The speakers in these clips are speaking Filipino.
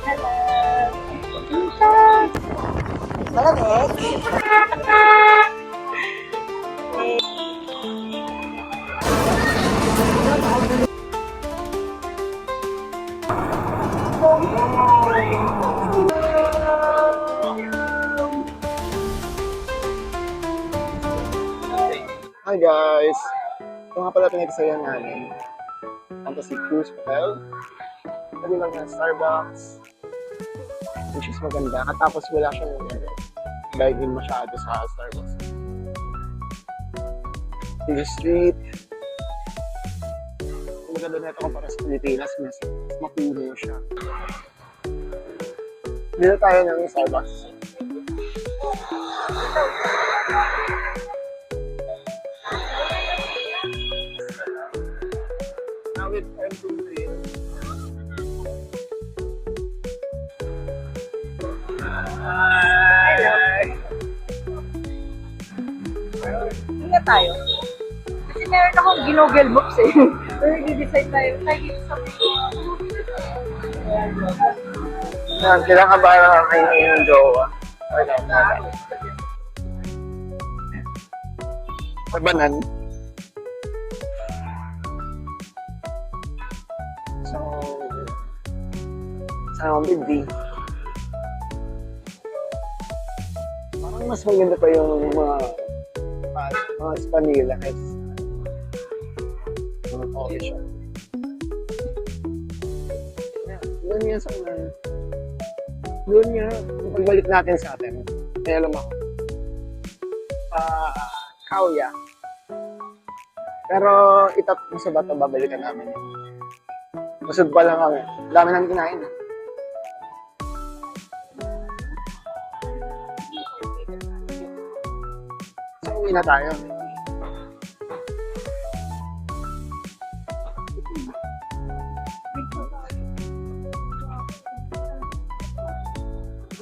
Malamig. Hi guys! Ito nga pala pinagsayan namin. Fantasy Cruise Hotel. Sabi lang ng Starbucks. Which is maganda. Katapos wala siyang dive-in masyado sa Starbucks. The street. Ang maganda na ito kumpara sa Pilipinas. Mas mapuno siya. Dito tayo ng Starbucks. Now it's time to drink. Hindi na tayo. Kasi meron akong ginogel books eh. Pero i-decide tayo. Tayo dito sa Yan, kailangan ba kayo yung jowa? Tabanan. So, sa Big parang mas maganda pa yung mga spa nila kaysa sa mga coffee shop. Doon yan sa doon nga, pagbalik natin sa atin, kaya alam ako, Kauya. Pero itap sa bata, babalikan namin. Busog pa lang kami. Dami namin kinain. So, uwi na tayo.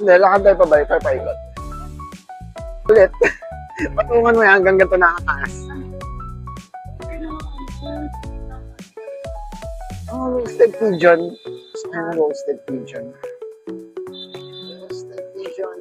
Hindi, lakad tayo pabalik, tayo paikot. Ulit. Patungan mo yan hanggang ganito nakataas. Oh, roasted pigeon. Roasted pigeon. Roasted pigeon.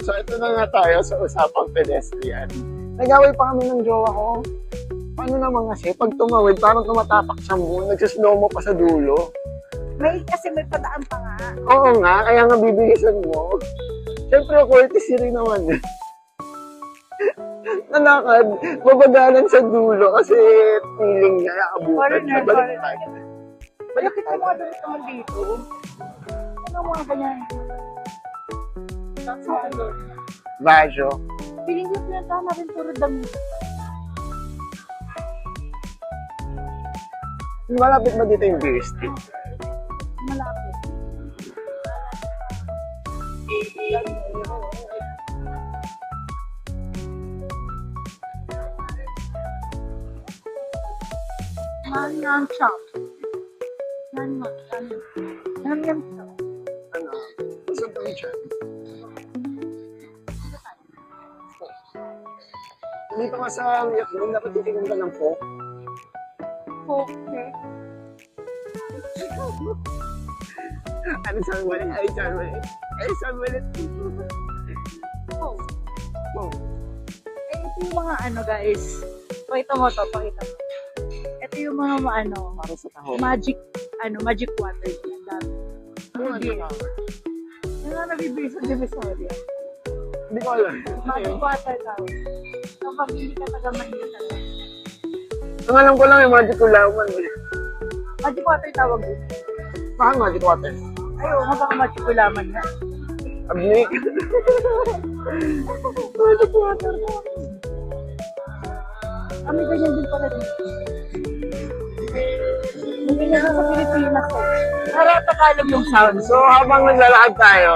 So, ito na nga tayo sa usapang pedestrian. Nag-away pa kami ng jowa ko. Paano naman kasi, pag tumawid, parang tumatapak sa moon, nagsislow mo pa sa dulo. Kasi may padaan pa nga. Oo nga, kaya nga bibilisan mo. Siyempre, courtesy rin naman. Nalakad, babagalan sa dulo kasi feeling niya, abutan siya. Baliktad. Bakit ang mga damit naman dito? Ano mga ganyan? Bajo. Feeling ko pinuntahan natin puro damit. Malapit ba dito yung beer stick? Malapit. Nanyang shop. Nanyang shop. Ano? Busog kami siya. Hindi pa nga sa Vietnam, dapat titignan ka ng pork. Okay. Alisan mo ulit, alisan mo ulit. Alisan mo ulit. Oh. Oh. Eh, ito yung mga ano guys. Pakita mo to, pakita mo. Ito yung mga ano, Para sa taho. magic water. Yan, dami. Ano na? Yung nga nabibili sa Divisoria. Hindi ko alam. Magic water daw. Kapag hindi ka taga Manila talaga. Ang alam ko lang yung magic ulaman. Magic water tawag din. Bakit magic water? Ayaw, baka magic ulaman na. Abni. Magic water na. Kami ganyan din pala dito. Hindi na sa Pilipinas ko. Naratakalog yung sound. So, habang naglalakad tayo,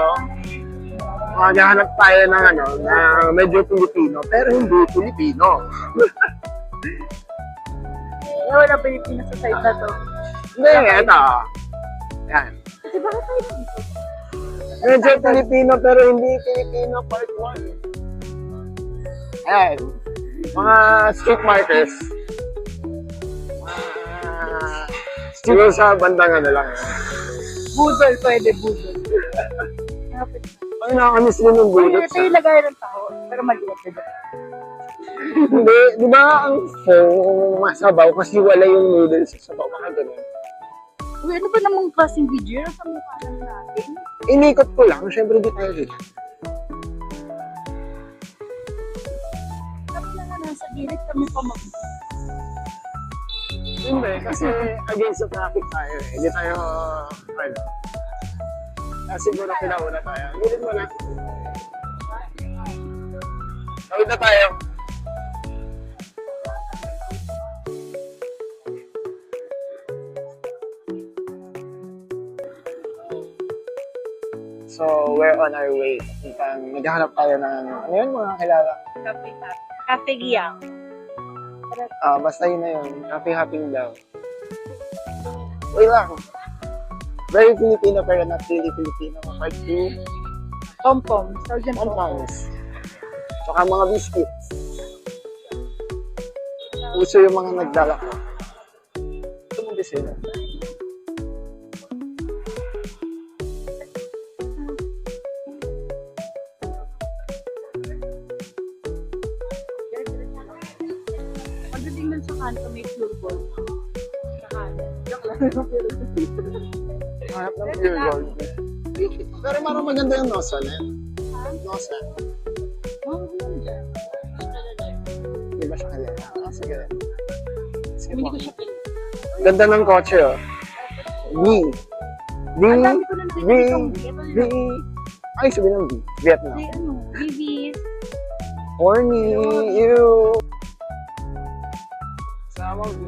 maghahanap tayo ng ano, na medyo Pilipino, pero hindi Pilipino. Wala Pilipinas sa side na to. Hindi, eto. Yan. Kasi bakit tayo dito? Medyo Pilipino, pero hindi Pilipino part 1. Ayan. Mga street markers. Siguro sa bandang ano lang. Budol, pwede budol. Kapit. Ay, nakakamiss din ng Pwede budot. ito yung lagay ng tao, pero maliit diba? Hindi, di ba ang pho masabaw kasi wala yung noodles sa sabaw. Baka ganun. Uy, ano ba namang klaseng video yun? Sa mukha lang natin? Inikot ko lang, syempre di tayo dito. Kami na nga nasa gilid, kami pa mag... Hindi, kasi against the traffic tayo eh. Hindi tayo, ano. Siguro pinauna tayo. Gilid mo na. Tawid na tayo. So, we're on our way. Naghahanap tayo ng, ano yun, mga kilala? Cafe Giyang. Basta yun na yun. Happy hopping daw. Wait lang. Very Filipino pero not really Filipino. Part 2. Pom-pom. Sergeant Pom-poms. Tsaka mga biscuits. Uso yung mga naglalako. Ito mo din sila. Pagdating dun sa kanto, may pure gold. Sa kanan. Joke lang. Hanap ng pure gold. Pero marang maganda yung nosa na yun. Nosa. Di ba siya kalala? Sige. Sige Hindi po. ko siya pili. Ganda ng kotse oh. V. V. Ang dami ko na V. nakikita V. Ay, sabi ng V. Vietnam. May ano, VVs. Horny. Ew. Sama V.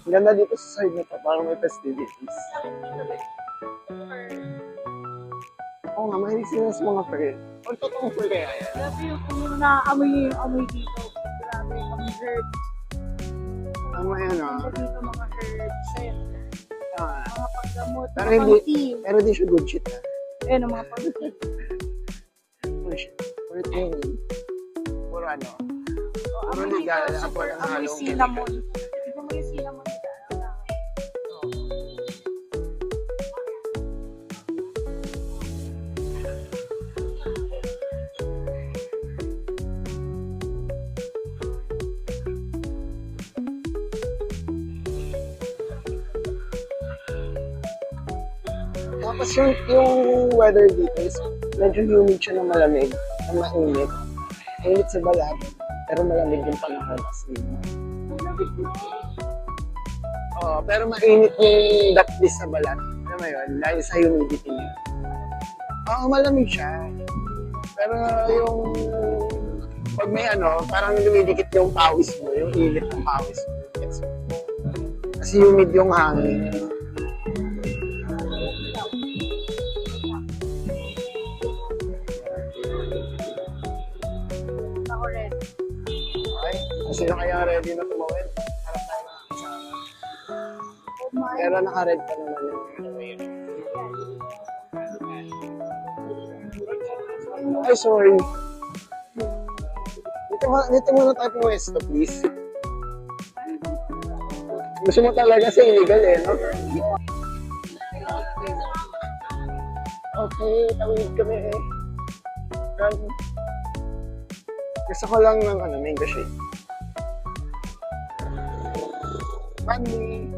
Ganda dito sa side nito, parang may festivities. Oo nga, mahilig sila sa mga pearl. Or totoong pearl kaya yan. Grabe yung naamoy dito. Grabe, mga herbs. Tama yan ah. Dito mga herbs. Ayun. Ah, Mga paggamot. Pero mga hindi- tea. pero di siya good shit ah. Ayun, ang mga paggamot. Puro shit. Puro training. Puro ano. Puro Amoy legal. dito, Ako super lang amoy halong cinnamon. Tignan mo yung cinnamon nila. Tapos yung weather dito is medyo humid siya ng malamig, ng mainit. Mainit sa balat, pero malamig yung panahon kasi. Pero mainit yung dakdis sa balat. Alam mo yun, dahil sa humidity niya. Malamig siya. Pero yung pag may parang lumidikit yung pawis mo, yung init ng pawis mo. Kasi humid yung hangin. Ako rin. Okay? Kasi na kaya ready na tumawid. Harap tayo ng kasama. Pero naka-red pa naman yung Ay, sorry. Dito muna tayo pumesto, please. Gusto mo talaga sa illegal no? Okay, tawid kami Run. Gusto ko lang ng mango shake. Money.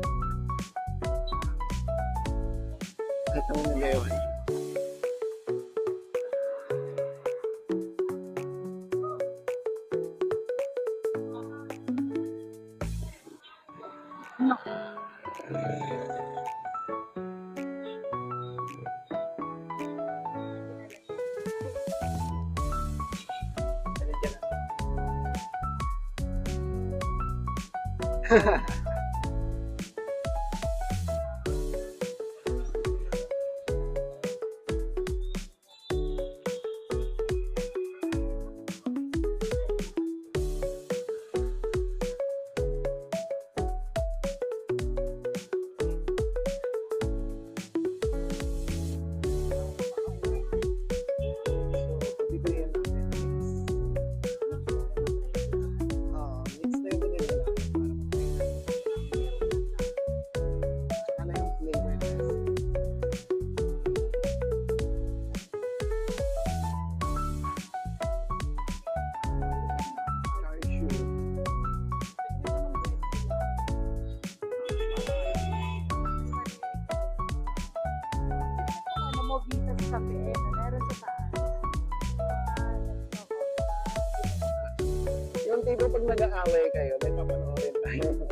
Ito mo nag-ewan. No. Vita sa tabi, meron sa taas. Yung tipo pag nag-aaway kayo, may papanoorin tayo.